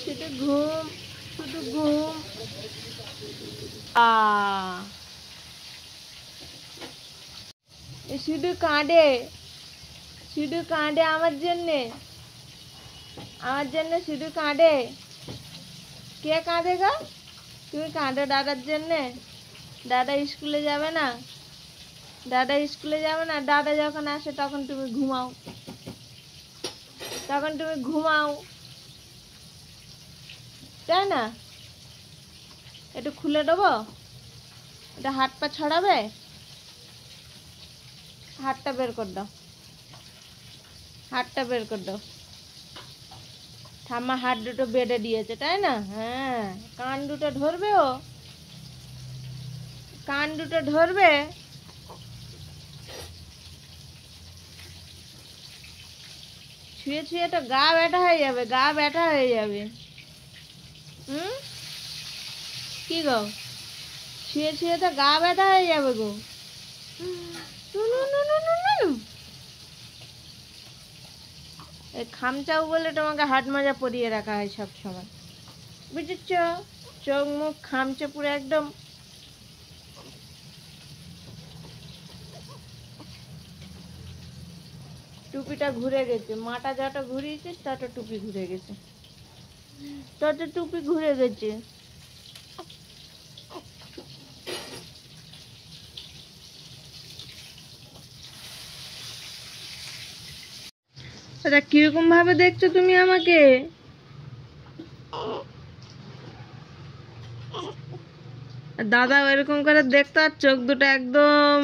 শুধু ঘুম, শুধু ঘুম। শুধু কাঁদে, শুধু কাঁদে আমার জন্যে, আমার জন্য শুধু কাঁদে। কে কাঁদে গো? তুমি কাঁদো দাদার জন্যে? দাদা স্কুলে যাবে না? দাদা স্কুলে যাবে না? দাদা যখন আসে তখন তুমি ঘুমাও, তখন তুমি ঘুমাও, তাই না? একটু খুলে দেবো? এটা হাত পা ছড়াবে? হাতটা বের করে দাও, হাতটা বের করে দাও। ঠাম্মা হাত দুটো বেঁধে দিয়েছে, তাই না? হ্যাঁ, কান দুটো ধরবে, ও কান দুটো ধরবে। ছুঁয়ে ছুঁয়ে তো গা ব্যথা হয়ে যাবে, গা ব্যথা হয়ে যাবে। কি গো, ছুঁয়ে ছুঁয়ে তো গা ব্যথা হয়ে যাবে গো। এই খামচাও বলে তোমাকে হাত মাজা পরিয়ে রাখা হয় সব সময়, বুঝেছ? চোখ মুখ খামচে পুরো একদম। টুপিটা ঘুরে গেছে, মাটা যত ঘুরিয়েছিস তত টুপি ঘুরে গেছে, তত টুপি ঘুরে গেছে। আচ্ছা, কিরকম ভাবে দেখছো তুমি আমাকে? দাদা এরকম করে দেখতো আর চোখ দুটো একদম,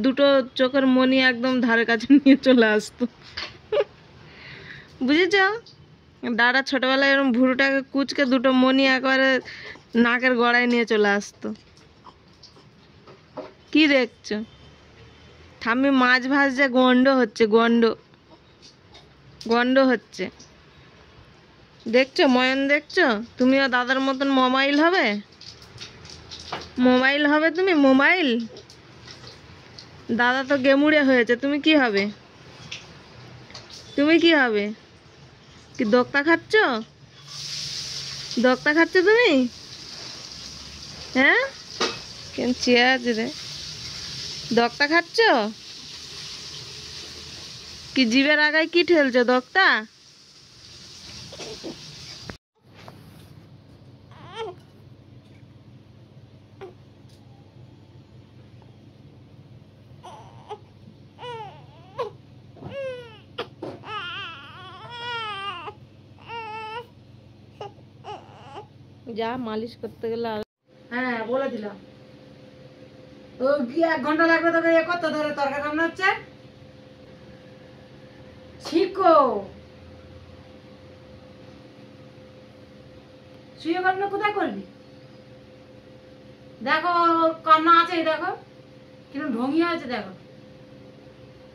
দুটো চোখের মনি একদম ধারে কাছে নিয়ে চলে আসতো, বুঝেছ? দাদা ছোটবেলায় এরকম ভুরুটাকে কুচকে দুটো মনি একবারে নাকের গড়ায় নিয়ে চলে আসতো। কি দেখছো? ঠাম্মি মাছ ভাজছে, গন্ড হচ্ছে, গন্ড, গন্ড হচ্ছে, দেখছো ময়ন? দেখছো? তুমিও দাদার মতন মোবাইল হবে, মোবাইল হবে তুমি, মোবাইল। দাদা তো গেমুড়ে হয়েছে, তুমি কি হবে? তুমি কি হবে? কি দোক্তা খাচ্ছ? দোক্তা খাচ্ছ তুমি? হ্যাঁ, কেন চেয়ে আছে রে? দোক্তা খাচ্ছ? কি জিভের আগায় কি ঠেলছো? দোক্তা? যা মালিশ করতে গেলে। হ্যাঁ, বলে দিলাম। ও কি 1 ঘন্টা লাগবে তোকে এ করতে? ধরে তরকারি রান্না হচ্ছে, শিখো। শুয়ে করবি না, কোথায় করবি? দেখো কান্না আছে, দেখো কিরকম ঢঙ্গি আছে, দেখো।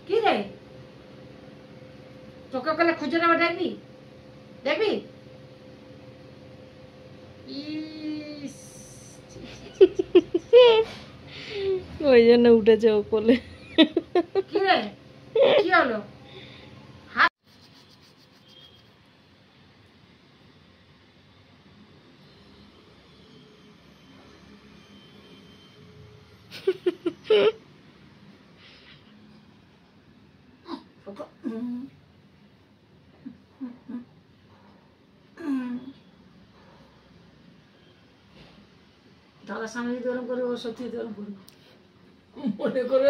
কি রে, তোকে গেলে খুঁজে নেবে, দেখবি? দেখবি? ইস, ওই জন্য উঠেছে ও কোলে। কি রে, কি হলো? দাদার সামনে যদি ওরকম করে, ও সত্যি ওরকম করবো মনে করে।